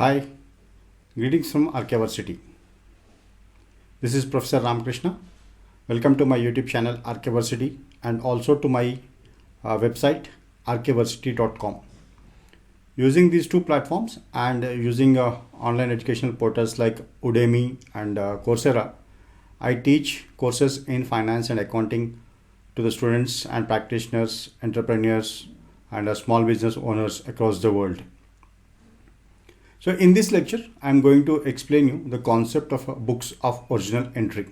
Hi, greetings from Archiversity. This is Professor Ramakrishna. Welcome to my YouTube channel Archiversity and also to my website archiversity.com. Using these two platforms and using online educational portals like Udemy and Coursera, I teach courses in finance and accounting to the students and practitioners, entrepreneurs, and small business owners across the world. So in this lecture, I am going to explain you the concept of books of original entry.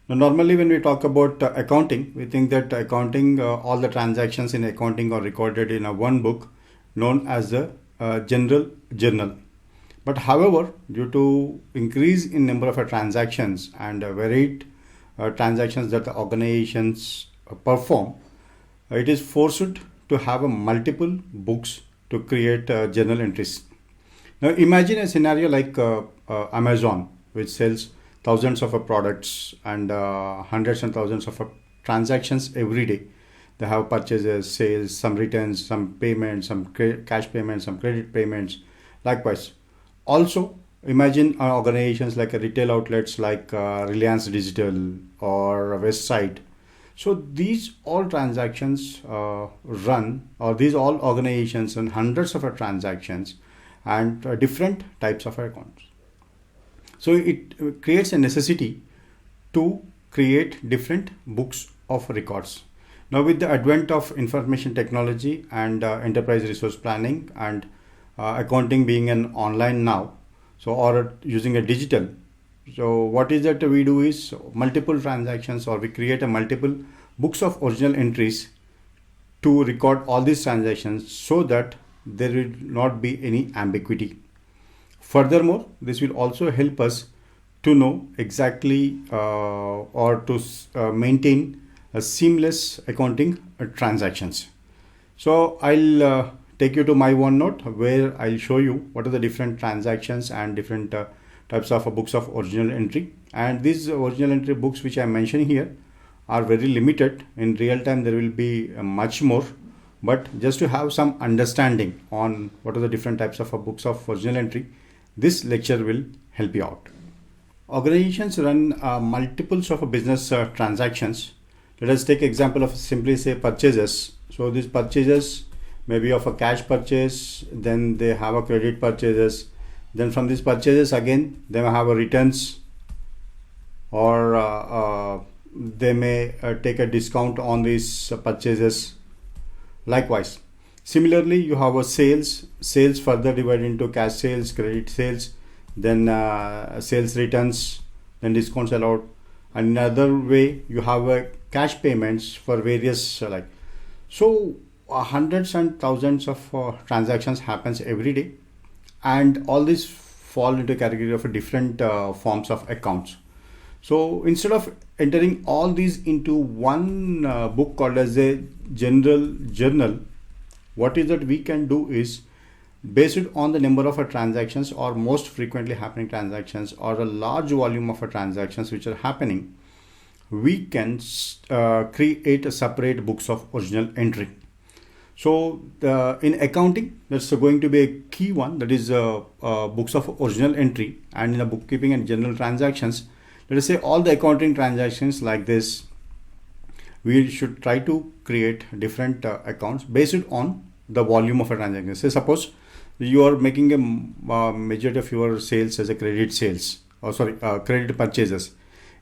Now, normally when we talk about accounting, we think that accounting, all the transactions in accounting are recorded in one book known as the general journal. But however, due to increase in number of transactions and varied transactions that the organizations perform, it is forced to have multiple books to create journal entries. Now imagine a scenario like Amazon, which sells thousands of products and hundreds and thousands of transactions every day. They have purchases, sales, some returns, some payments, some cash payments, some credit payments. Likewise, also imagine organizations like retail outlets like Reliance Digital or Westside. So these all transactions run, or these all organizations and hundreds of transactions and different types of accounts. So it creates a necessity to create different books of records. Now with the advent of information technology and enterprise resource planning and accounting being an online now, so or using a digital. So what is that we do is multiple transactions, or we create a multiple books of original entries to record all these transactions so that there will not be any ambiguity. Furthermore, this will also help us to know exactly or to maintain a seamless accounting transactions. So I'll take you to my OneNote where I'll show you what are the different transactions and different types of books of original entry. And these original entry books which I mentioned here are very limited. In real time there will be much more. But just to have some understanding on what are the different types of books of original entry, this lecture will help you out. Organizations run multiples of business transactions. Let us take example of simply say purchases. So these purchases may be of a cash purchase, then they have a credit purchases. Then from these purchases again, they may have a returns, or they may take a discount on these purchases. Likewise, similarly, you have a sales further divided into cash sales, credit sales, then sales returns, then discounts allowed. Another way, you have a cash payments for various so hundreds and thousands of transactions happens every day, and all these fall into a category of different forms of accounts. So instead of entering all these into one book called as a general journal, what is that we can do is, based on the number of transactions or most frequently happening transactions or a large volume of transactions which are happening, we can create a separate books of original entry. So in accounting, that's going to be a key one, that is books of original entry. And in the bookkeeping and general transactions, let us say all the accounting transactions like this, we should try to create different accounts based on the volume of a transaction. Say suppose you are making a majority of your sales as a credit sales, or credit purchases.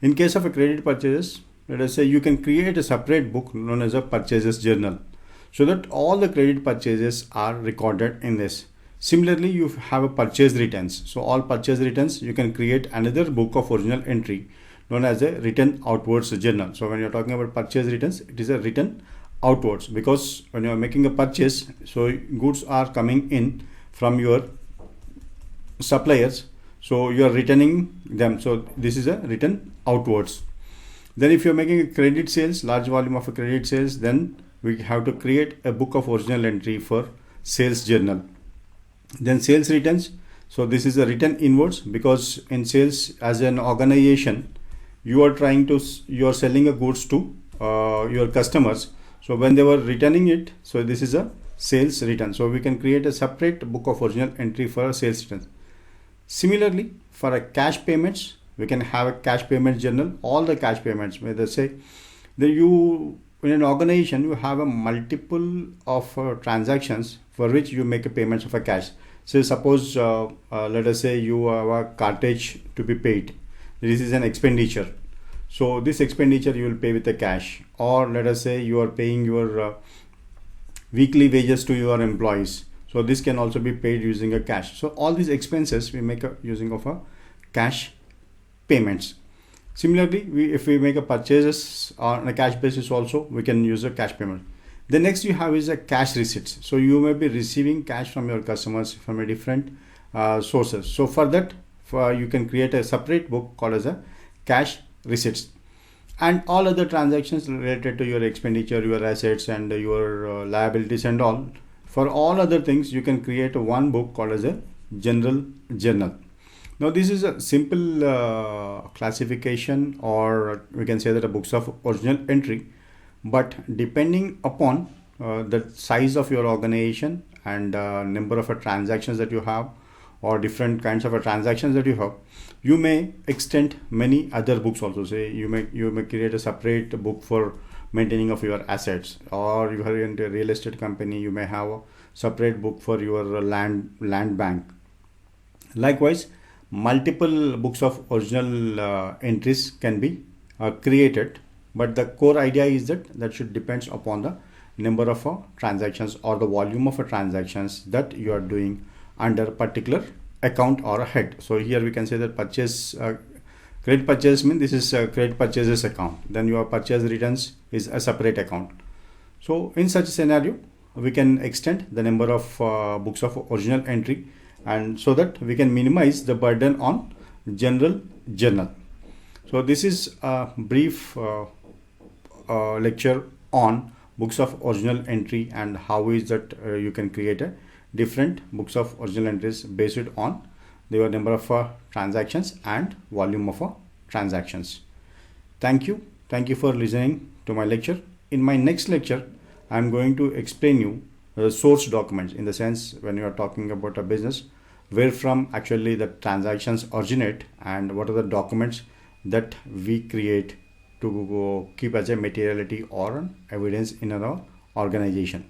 In case of a credit purchases, let us say you can create a separate book known as a purchases journal, so that all the credit purchases are recorded in this. Similarly, you have a purchase returns. So all purchase returns, you can create another book of original entry known as a written outwards journal. So when you're talking about purchase returns, it is a written outwards, because when you're making a purchase, so goods are coming in from your suppliers, so you are returning them. So this is a written outwards. Then if you're making a credit sales, large volume of a credit sales, then we have to create a book of original entry for sales journal. Then sales returns, so this is a written inwards, because in sales as an organization, you are selling a goods to your customers. So when they were returning it, so this is a sales return. So we can create a separate book of original entry for sales returns. Similarly, for a cash payments, we can have a cash payment journal. All the cash payments, whether say that you in an organization you have a multiple of transactions for which you make a payments of a cash. So suppose let us say you have a cartage to be paid. This is an expenditure. So this expenditure you will pay with the cash, or let us say you are paying your weekly wages to your employees. So this can also be paid using a cash. So all these expenses we make using of a cash payments. Similarly, if we make a purchases on a cash basis also, we can use a cash payment. The next you have is a cash receipts. So you may be receiving cash from your customers from a different sources. So for that, you can create a separate book called as a cash receipts. And all other transactions related to your expenditure, your assets and your liabilities and all. For all other things, you can create one book called as a general journal. Now this is a simple classification, or we can say that a books of original entry, but depending upon the size of your organization and number of transactions that you have, or different kinds of transactions that you have, you may extend many other books also. Say you may create a separate book for maintaining of your assets, or you are in a real estate company, you may have a separate book for your land bank. Likewise, multiple books of original entries can be created, but the core idea is that should depends upon the number of transactions or the volume of transactions that you are doing under particular account or a head. So here we can say that purchase credit purchase means this is a credit purchases account, then your purchase returns is a separate account. So in such a scenario, we can extend the number of books of original entry, and so that we can minimize the burden on general journal. So this is a brief lecture on books of original entry and how is that you can create a different books of original entries based on the number of transactions and volume of transactions. Thank you for listening to my lecture. In my next lecture, I am going to explain you the source documents, in the sense when you are talking about a business, where from actually the transactions originate and what are the documents that we create to keep as a materiality or evidence in our organization.